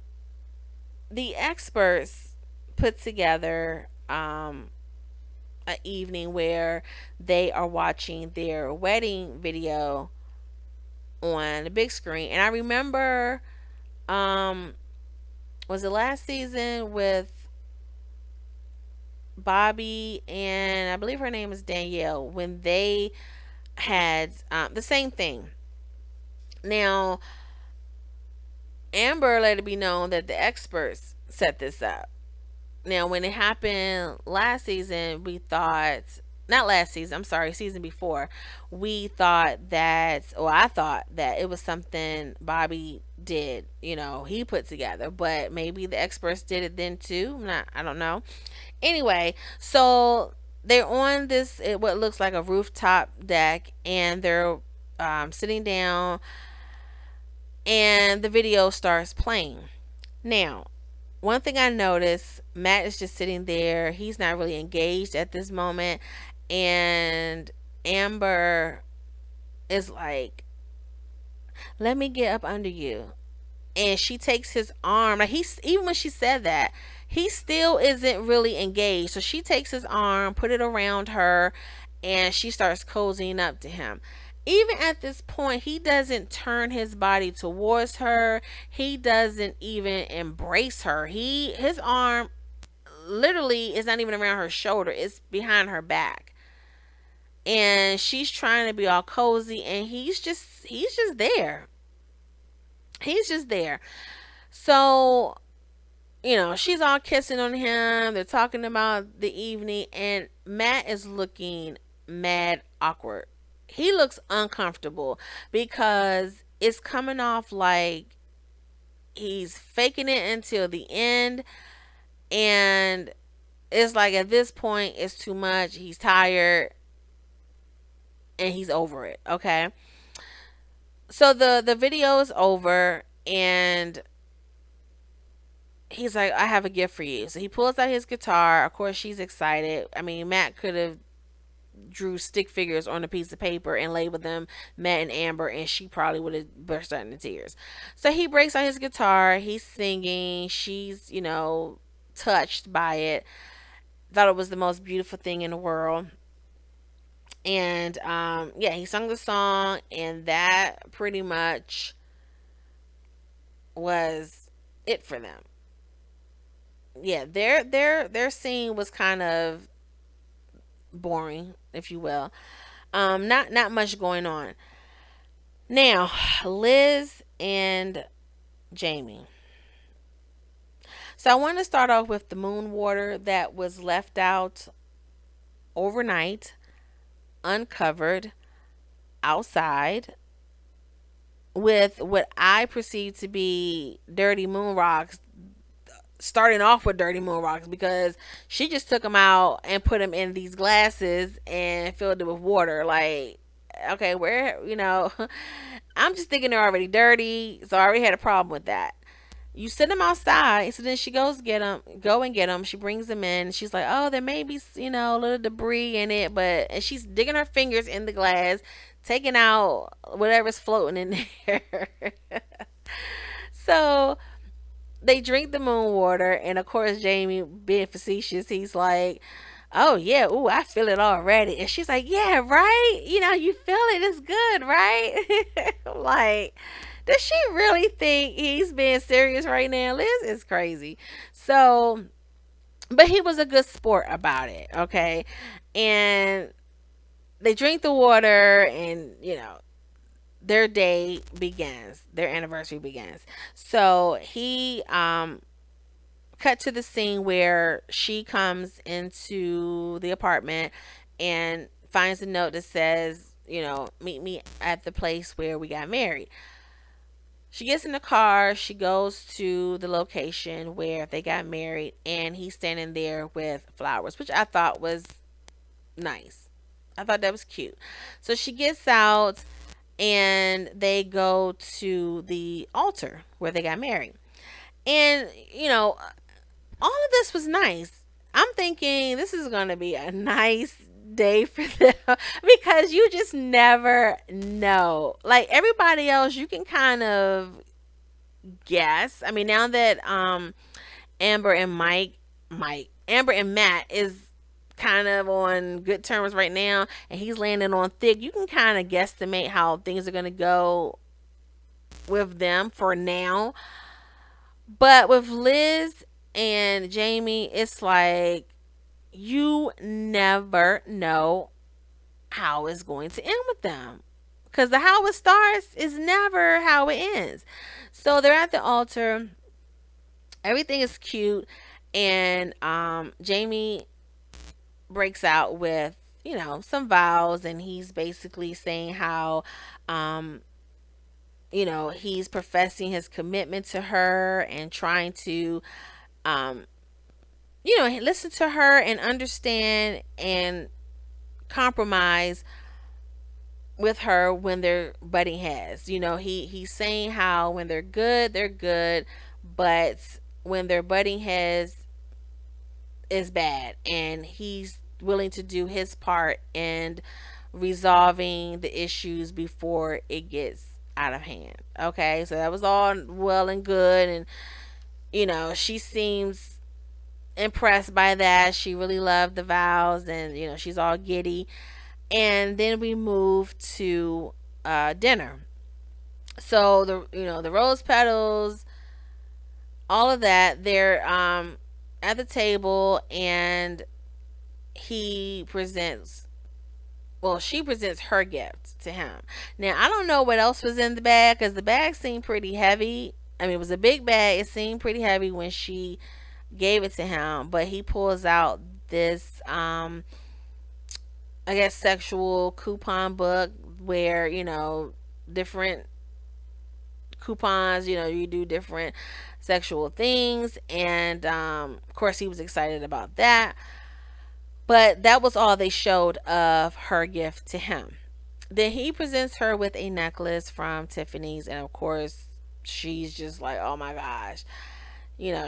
the experts put together an evening where they are watching their wedding video on the big screen. And I remember, um, was it last season with Bobby and I believe her name is Danielle when they had the same thing. Now, Amber let it be known that the experts set this up. Now, when it happened last season, we thought, not last season, I'm sorry, season before, we thought that, or I thought that it was something Bobby did, he put together, but maybe the experts did it then too. I don't know. Anyway, so they're on this, what looks like a rooftop deck, and they're sitting down, and the video starts playing. Now, one thing I noticed, Matt is just sitting there. He's not really engaged at this moment. And Amber is like, let me get up under you. And she takes his arm. Like, even when she said that, he still isn't really engaged. So she takes his arm, put it around her, and she starts cozying up to him. Even at this point, he doesn't turn his body towards her. He doesn't even embrace her. His arm literally is not even around her shoulder. It's behind her back. And she's trying to be all cozy, and he's just there. He's just there. So, she's all kissing on him. They're talking about the evening, and Matt is looking mad awkward. He looks uncomfortable because it's coming off like he's faking it until the end. And it's like at this point, it's too much. He's tired and he's over it. Okay. So the video is over, and he's like, I have a gift for you. So he pulls out his guitar. Of course, she's excited. I mean, Matt could have drew stick figures on a piece of paper and labeled them Matt and Amber, and she probably would have burst out into tears. So he breaks out his guitar. He's singing. She's, touched by it. Thought it was the most beautiful thing in the world. And yeah, he sung the song, and that pretty much was it for them. Yeah, their scene was kind of boring, if you will. Not much going on. Now, Liz and Jamie. So I want to start off with the moon water that was left out overnight, uncovered, outside, with what I perceive to be dirty moon rocks, starting off with dirty moon rocks, because she just took them out and put them in these glasses and filled it with water. Like, Okay, where, I'm just thinking they're already dirty, so I already had a problem with that. You send them outside, so then she goes get them, go and get them. She brings them in. She's like, oh, there may be, a little debris in it, but, and she's digging her fingers in the glass, taking out whatever's floating in there. So they drink the moon water, and of course, Jamie, being facetious, he's like, oh yeah, ooh, I feel it already. And she's like, yeah, right? You feel it, it's good, right? I'm like, does she really think he's being serious right now? Liz is crazy. So, but he was a good sport about it, okay? And they drink the water, and, their day begins, their anniversary begins. So he cut to the scene where she comes into the apartment and finds a note that says, meet me at the place where we got married. She gets in the car, she goes to the location where they got married, and he's standing there with flowers, which I thought was nice. I thought that was cute. So she gets out, and they go to the altar where they got married. And, all of this was nice. I'm thinking this is going to be a nice day for them because you just never know. Like everybody else, you can kind of guess. I mean, now that Amber and Amber and Matt is kind of on good terms right now, and he's landing on thick, you can kind of guesstimate how things are going to go with them for now. But with Liz and Jamie, it's like you never know how it's going to end with them. Because the how it starts is never how it ends. So they're at the altar. Everything is cute. And Jamie breaks out with, some vows. And he's basically saying how, um, he's professing his commitment to her and trying to um, listen to her and understand and compromise with her when they're butting heads. He's saying how when they're good, but when they're butting heads is bad, and he's willing to do his part in resolving the issues before it gets out of hand. Okay, so that was all well and good, and she seems impressed by that. She really loved the vows, and she's all giddy. And then we move to dinner. So the rose petals, all of that. They're at the table, and he presents. Well, she presents her gift to him. Now I don't know what else was in the bag because the bag seemed pretty heavy. I mean, it was a big bag. It seemed pretty heavy when she gave it to him, but he pulls out this I guess sexual coupon book where, different coupons, you do different sexual things, and of course he was excited about that. But that was all they showed of her gift to him. Then he presents her with a necklace from Tiffany's, and of course she's just like, oh my gosh.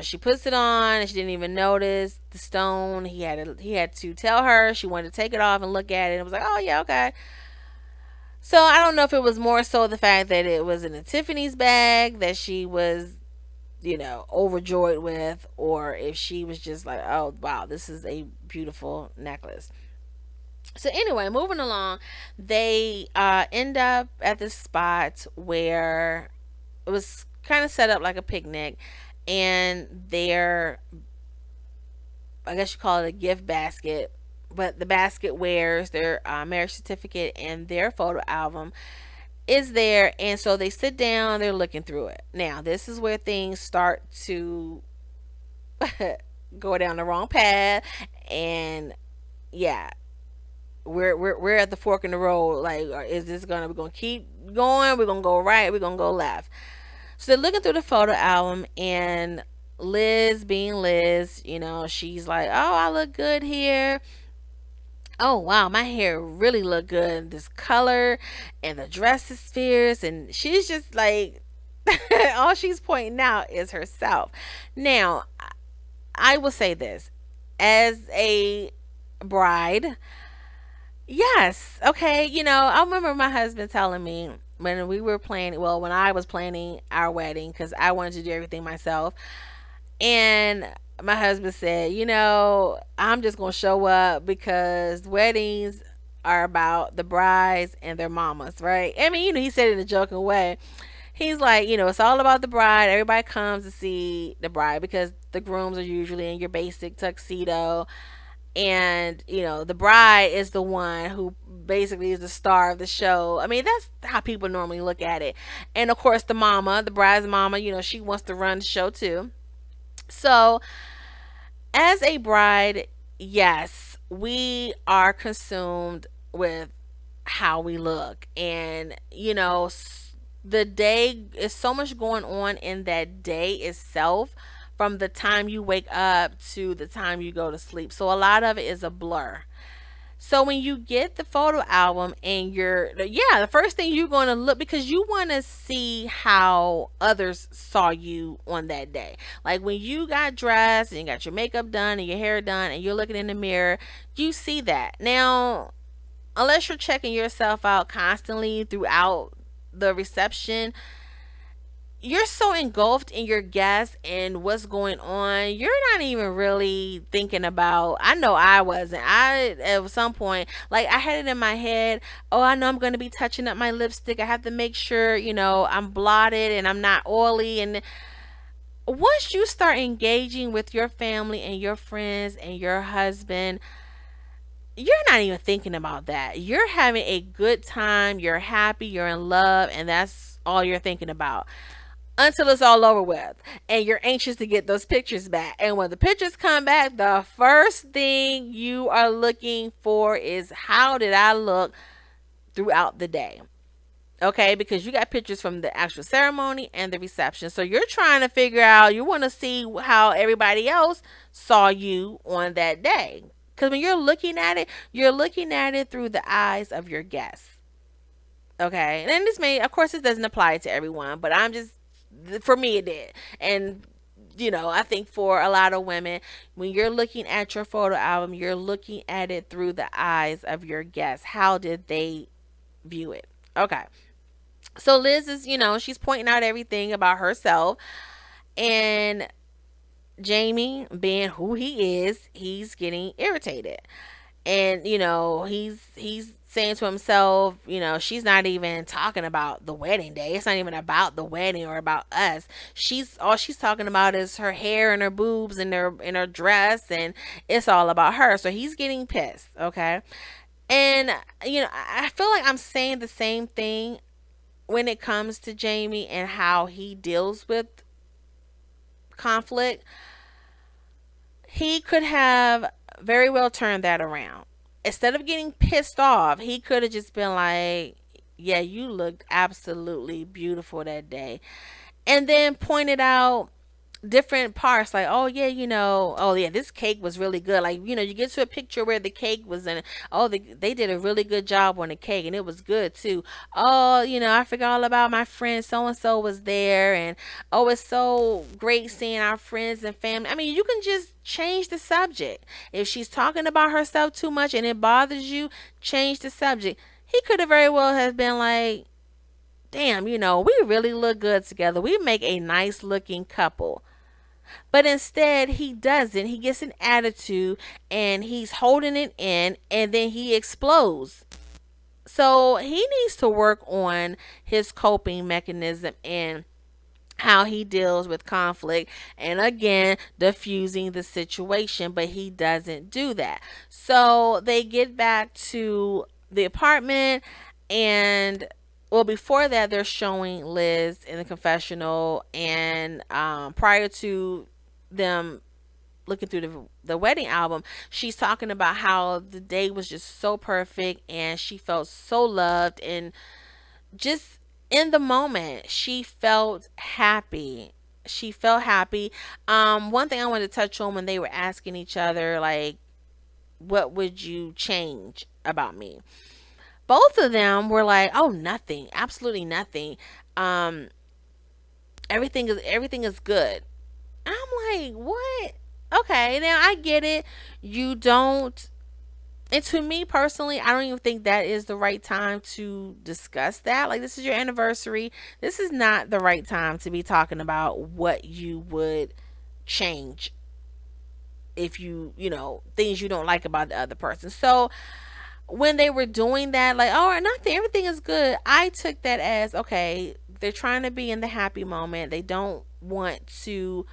She puts it on and she didn't even notice the stone. He had to tell her. She wanted to take it off and look at it, and it was like, oh yeah, okay. So I don't know if it was more so the fact that it was in a Tiffany's bag that she was, overjoyed with, or if she was just like, oh wow, this is a beautiful necklace. So anyway, moving along, they end up at this spot where it was kind of set up like a picnic, and their, I guess you call it a gift basket, but the basket wears their marriage certificate and their photo album is there. And so they sit down, they're looking through it. Now this is where things start to go down the wrong path, and yeah, we're at the fork in the road. Like, is this gonna, we're gonna keep going, we're gonna go right, we're gonna go left? So they're looking through the photo album, and Liz, being Liz, she's like, oh, I look good here. oh wow, my hair really look good. This color and the dress is fierce. And she's just like, all she's pointing out is herself. Now, I will say this as a bride. Yes. Okay. I remember my husband telling me when we were planning, well, when I was planning our wedding, because I wanted to do everything myself. And my husband said, I'm just going to show up because weddings are about the brides and their mamas, right? I mean, he said it in a joking way. He's like, it's all about the bride. Everybody comes to see the bride because the grooms are usually in your basic tuxedo, and the bride is the one who basically is the star of the show. I mean, that's how people normally look at it. And of course, the bride's mama, she wants to run the show too. So as a bride, yes, we are consumed with how we look. And the day is so much going on in that day itself, from the time you wake up to the time you go to sleep. So a lot of it is a blur. So when you get the photo album and the first thing you're going to look, because you want to see how others saw you on that day. Like when you got dressed and you got your makeup done and your hair done and you're looking in the mirror, you see that. Now, unless you're checking yourself out constantly throughout the reception, you're so engulfed in your guests and what's going on, you're not even really thinking about. I know I wasn't. I at some point, like, I had it in my head, oh, I know I'm going to be touching up my lipstick. I have to make sure, I'm blotted and I'm not oily. And once you start engaging with your family and your friends and your husband, you're not even thinking about that. You're having a good time, you're happy, you're in love, and that's all you're thinking about until it's all over with, and you're anxious to get those pictures back. And when the pictures come back, the first thing you are looking for is, how did I look throughout the day? Okay, because you got pictures from the actual ceremony and the reception, so you're trying to figure out, you want to see how everybody else saw you on that day, because when you're looking at it through the eyes of your guests. Okay. And this may, of course, it doesn't apply to everyone, but for me, it did. And, I think for a lot of women, when you're looking at your photo album, you're looking at it through the eyes of your guests. How did they view it? Okay. So Liz is, she's pointing out everything about herself. And Jamie, being who he is, he's getting irritated. And he's saying to himself, she's not even talking about the wedding day. It's not even about the wedding or about us. She's talking about is her hair and her boobs and her dress, and it's all about her. So he's getting pissed. Okay. And I feel like I'm saying the same thing when it comes to Jamie and how he deals with conflict. He could have very well turned that around. Instead of getting pissed off, he could have just been like, yeah, you looked absolutely beautiful that day. And then pointed out different parts, like, oh yeah, oh yeah, this cake was really good. Like, you get to a picture where the cake was in, oh, they did a really good job on the cake and it was good too. Oh, I forgot all about my friend so and so was there, and oh, it's so great seeing our friends and family. I mean, you can just change the subject. If she's talking about herself too much and it bothers you, change the subject. He could have very well have been like, damn, we really look good together, we make a nice looking couple. But instead, he doesn't. He gets an attitude and he's holding it in, and then he explodes. So he needs to work on his coping mechanism and how he deals with conflict, and again, diffusing the situation, but he doesn't do that. So they get back to the apartment, and well, before that, they're showing Liz in the confessional, and prior to them looking through the wedding album, she's talking about how the day was just so perfect and she felt so loved, and just in the moment she felt happy. She felt happy. One thing I wanted to touch on, when they were asking each other, like, what would you change about me? Both of them were like, oh, nothing, absolutely nothing. Um, everything is good. I'm like, what? Okay, now I get it. You don't. And to me personally, I don't even think that is the right time to discuss that. Like, this is your anniversary. This is not the right time to be talking about what you would change if things you don't like about the other person. So when they were doing that, like, oh, nothing, everything is good, I took that as, okay, they're trying to be in the happy moment. They don't want to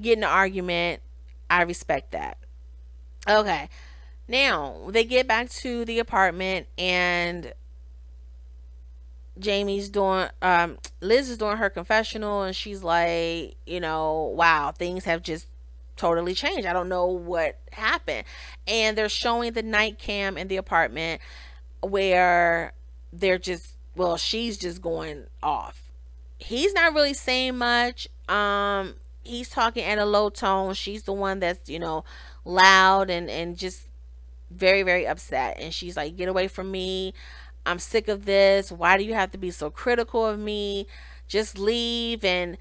get in an argument. I respect that. Okay. Now they get back to the apartment and Jamie's doing Liz is doing her confessional, and she's like, wow, things have just totally changed. I don't know what happened. And they're showing the night cam in the apartment where they're just, well, she's just going off. He's not really saying much. He's talking at a low tone. She's the one that's, loud and just very, very upset. And she's like, get away from me. I'm sick of this. Why do you have to be so critical of me? Just leave. And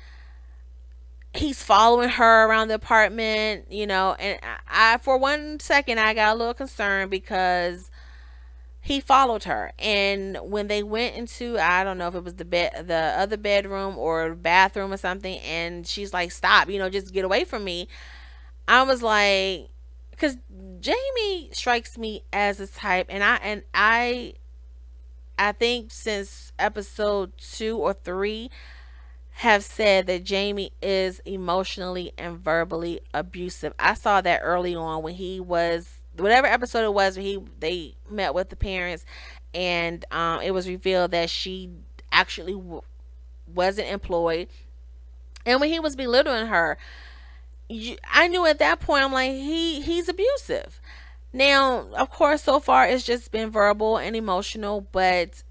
he's following her around the apartment, and for one second, I got a little concerned because he followed her. And when they went into, I don't know if it was the other bedroom or bathroom or something, and she's like, stop, just get away from me. I was like, because Jamie strikes me as a type, and I think since episode 2 or 3 have said that Jamie is emotionally and verbally abusive. I saw that early on when he was, whatever episode it was, when they met with the parents, and it was revealed that she actually wasn't employed, and when he was belittling her, I knew at that point, I'm like, he's abusive. Now, of course, so far it's just been verbal and emotional, but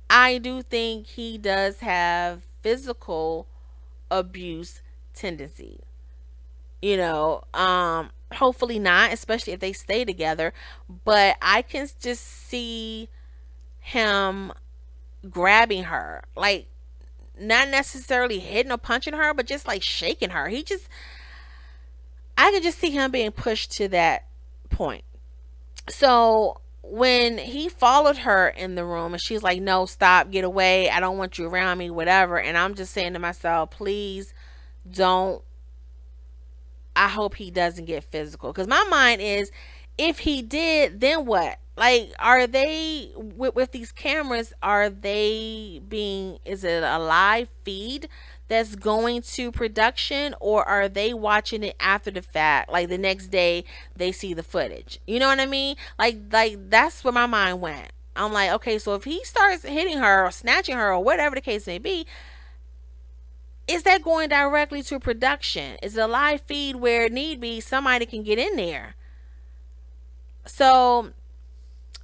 I do think he does have physical abuse tendencies. Hopefully not, especially if they stay together, but I can just see him grabbing her, like, not necessarily hitting or punching her, but just like shaking her. I can just see him being pushed to that point. So when he followed her in the room and she's like, no, stop, get away, I don't want you around me, whatever, and I'm just saying to myself, please don't, I hope he doesn't get physical, because my mind is, if he did, then what? Like, are they with these cameras, are they being, is it a live feed that's going to production, or are they watching it after the fact, like the next day they see the footage? You know what I mean? Like that's where my mind went. I'm like, okay, so if he starts hitting her or snatching her or whatever the case may be, is that going directly to production? Is it a live feed where need be somebody can get in there? So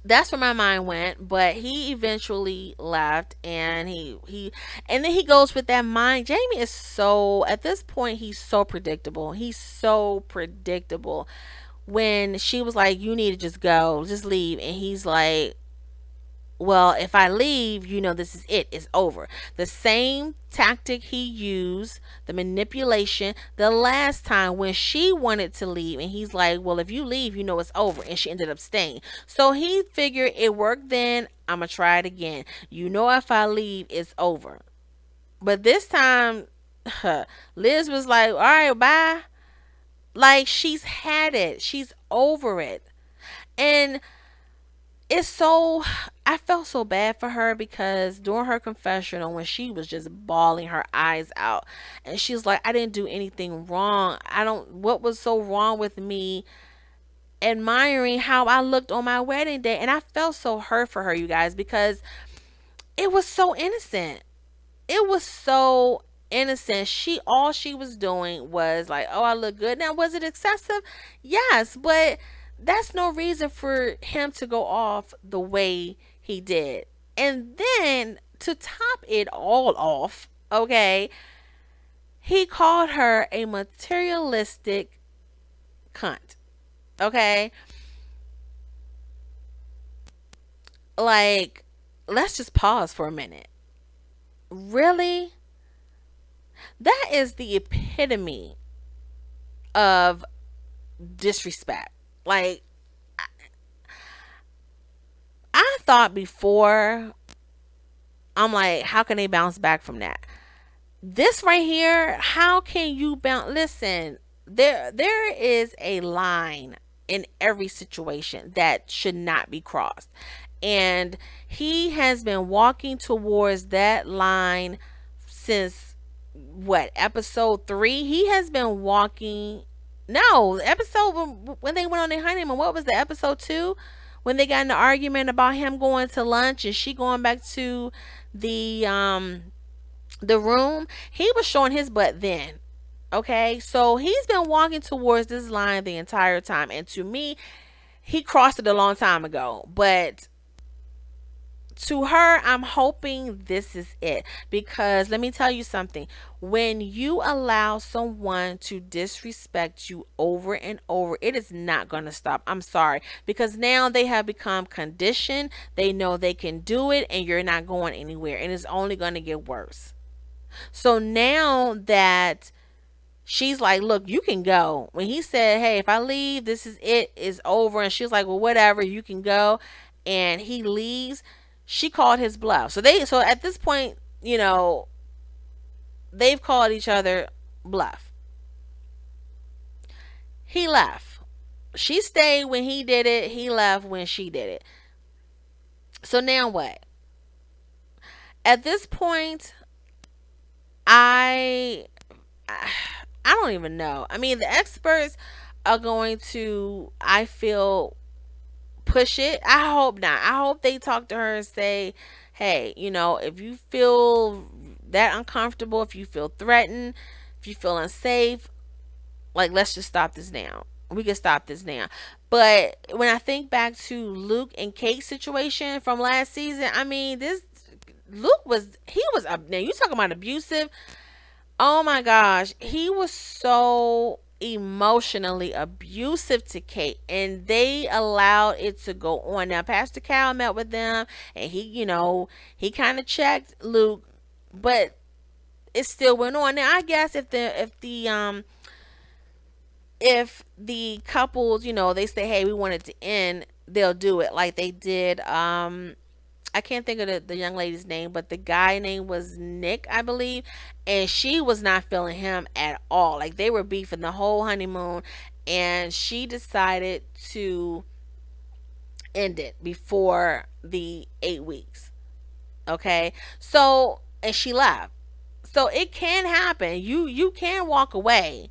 that's where my mind went. But he eventually left, and and then he goes with that mind. Jamie is so, at this point, he's so predictable. He's so predictable. When she was like, you need to just go, just leave, and he's like, well, if I leave, this is it. It's over. The same tactic he used, the manipulation, the last time when she wanted to leave. And he's like, well, if you leave, it's over. And she ended up staying. So he figured it worked then. I'm going to try it again. If I leave, it's over. But this time, Liz was like, all right, bye. Like, she's had it. She's over it. And it's so, I felt so bad for her, because during her confessional, when she was just bawling her eyes out, and she's like, I didn't do anything wrong, what was so wrong with me admiring how I looked on my wedding day? And I felt so hurt for her, you guys, because it was so innocent. It was so innocent. All she was doing was like, oh, I look good. Now, was it excessive? Yes, but that's no reason for him to go off the way he did. And then to top it all off, okay, he called her a materialistic cunt. Okay. Like, let's just pause for a minute. Really? That is the epitome of disrespect. Like, I thought before, I'm like, how can they bounce back from that? This right here, how can you bounce? Listen, there is a line in every situation that should not be crossed. And he has been walking towards that line since what, episode 3? He has been walking. No, episode when they went on their honeymoon. What was the episode 2? When they got in the argument about him going to lunch and she going back to the room. He was showing his butt then. Okay, so he's been walking towards this line the entire time, and to me, he crossed it a long time ago. But to her, I'm hoping this is it, because let me tell you something. When you allow someone to disrespect you over and over, it is not going to stop. I'm sorry, because now they have become conditioned. They know they can do it, and you're not going anywhere, and it's only going to get worse. So now that she's like, look, you can go. When he said, hey, if I leave, this is it, it's over. And she's like, well, whatever, you can go. And he leaves. She called his bluff. So at this point, they've called each other bluff. He left. She stayed when he did it. He left when she did it. So now what? At this point, I I don't even know. I mean, the experts are going to, I feel, push it. I hope not. I hope they talk to her and say, hey, if you feel that uncomfortable, if you feel threatened, if you feel unsafe, like, let's just stop this now. We can stop this now. But when I think back to Luke and Kate's situation from last season, I mean, this Luke was up. Now you talking about abusive. Oh my gosh, he was so emotionally abusive to Kate, and they allowed it to go on. Now, Pastor Cal met with them, and he kind of checked Luke, but it still went on. Now, I guess if the couples, they say, hey, we want it to end, they'll do it like they did. I can't think of the young lady's name, but the guy name was Nick, I believe, and she was not feeling him at all. Like, they were beefing the whole honeymoon, and she decided to end it before the 8 weeks. Okay, so, and she left. So it can happen. You can walk away.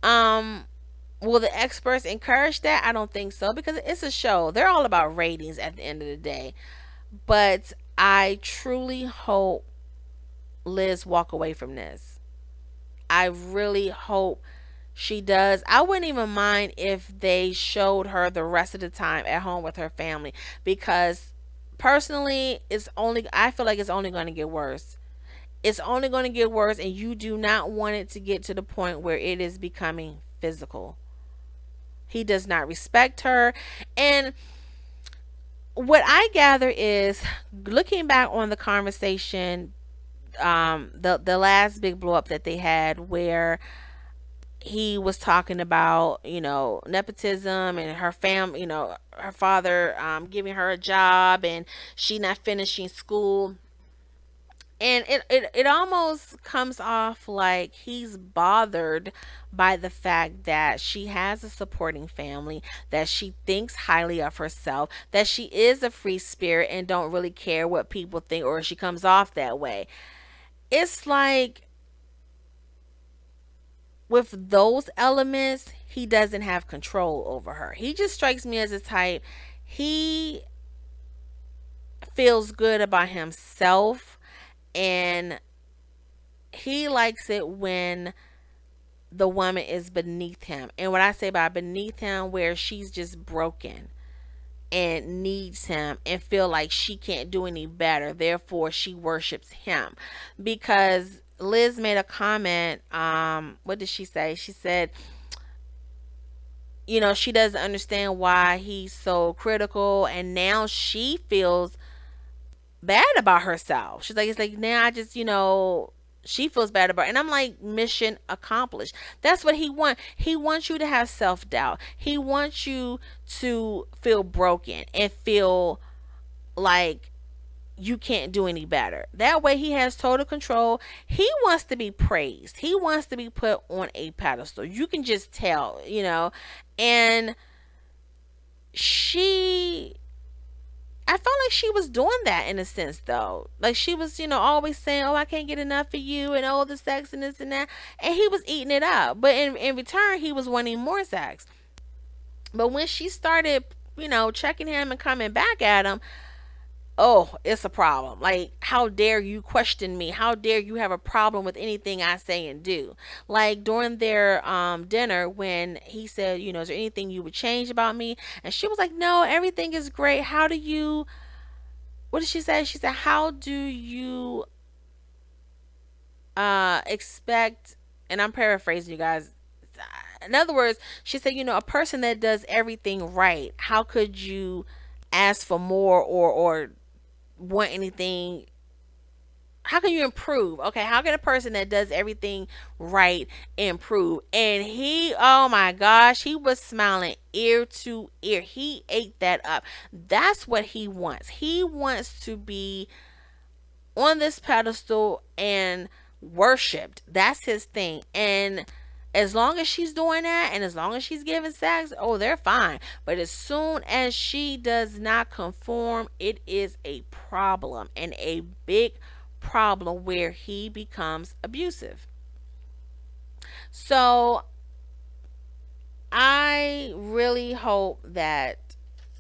Um, will the experts encourage that? I don't think so, because it's a show. They're all about ratings at the end of the day. But I truly hope Liz walk away from this. I really hope she does. I wouldn't even mind if they showed her the rest of the time at home with her family, because personally, I feel like it's only going to get worse. It's only going to get worse, and you do not want it to get to the point where it is becoming physical. He does not respect her. And what I gather is, looking back on the conversation, the last big blow up that they had, where he was talking about, nepotism and her family, her father giving her a job and she not finishing school. And it almost comes off like he's bothered by the fact that she has a supporting family, that she thinks highly of herself, that she is a free spirit and don't really care what people think, or she comes off that way. It's like, with those elements, he doesn't have control over her. He just strikes me as a type. He feels good about himself, and he likes it when the woman is beneath him. And what I say by beneath him, where she's just broken and needs him and feel like she can't do any better, therefore she worships him. Because Liz made a comment, what did she say? She said, she doesn't understand why he's so critical, and now she feels bad about herself. She's like, it's like now I just, she feels bad about it. And I'm like, mission accomplished. That's what he wants. He wants you to have self doubt. He wants you to feel broken and feel like you can't do any better. That way he has total control. He wants to be praised. He wants to be put on a pedestal. You can just tell. And she I felt like she was doing that in a sense though. Like she was, always saying, "Oh, I can't get enough of you," and all the sex and this and that. And he was eating it up. But in return, he was wanting more sex. But when she started, checking him and coming back at him, oh, it's a problem. Like, how dare you question me? How dare you have a problem with anything I say and do? Like during their dinner when he said, is there anything you would change about me? And she was like, "No, everything is great. How do you what did she say? She said, "How do you expect," and I'm paraphrasing you guys. In other words, she said, "A person that does everything right, how could you ask for more or want anything? How can you improve? Okay, how can a person that does everything right improve?" And he, oh my gosh, he was smiling ear to ear. He ate that up. That's what he wants. He wants to be on this pedestal and worshipped. That's his thing. And as long as she's doing that and as long as she's giving sex, oh, they're fine. But as soon as she does not conform, it is a problem, and a big problem, where he becomes abusive. So I really hope that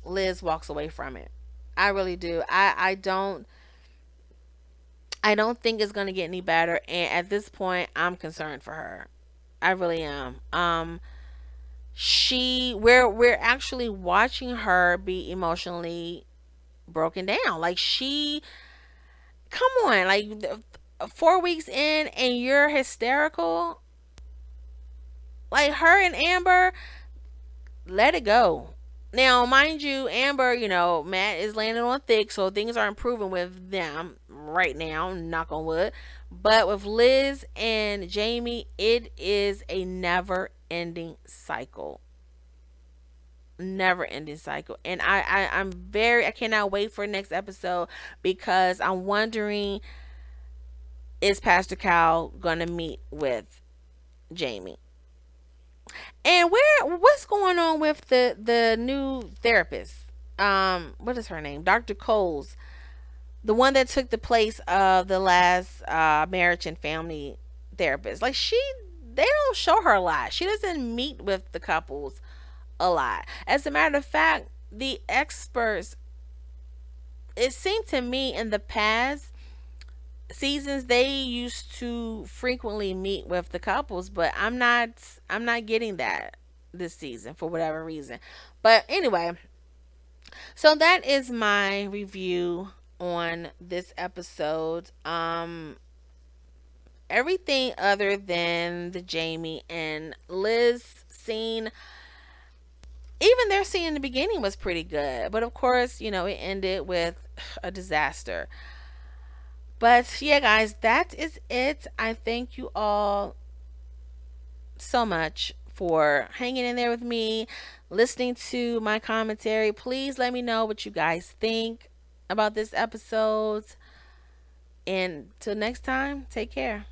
Liz walks away from it. I really do. I don't think it's going to get any better, and at this point I'm concerned for her. I really am. We're actually watching her be emotionally broken down. Like, she, come on, like 4 weeks in and you're hysterical. Like, her and Amber, let it go. Now, mind you, Amber, Matt is landing on thick, so things are improving with them right now, knock on wood. But with Liz and Jamie, it is a never ending cycle. Never ending cycle. And I cannot wait for next episode, because I'm wondering, is Pastor Cal gonna meet with Jamie? And what's going on with the new therapist? What is her name? Dr. Coles, the one that took the place of the last marriage and family therapist. Like, they don't show her a lot. She doesn't meet with the couples a lot. As a matter of fact, the experts, it seemed to me in the past seasons, they used to frequently meet with the couples, but I'm not getting that this season for whatever reason. But anyway, so that is my review on this episode. Everything other than the Jamie and Liz scene, even their scene in the beginning was pretty good, but of course, it ended with a disaster. But yeah, guys, that is it. I thank you all so much for hanging in there with me, listening to my commentary. Please let me know what you guys think about this episode. And till next time, take care.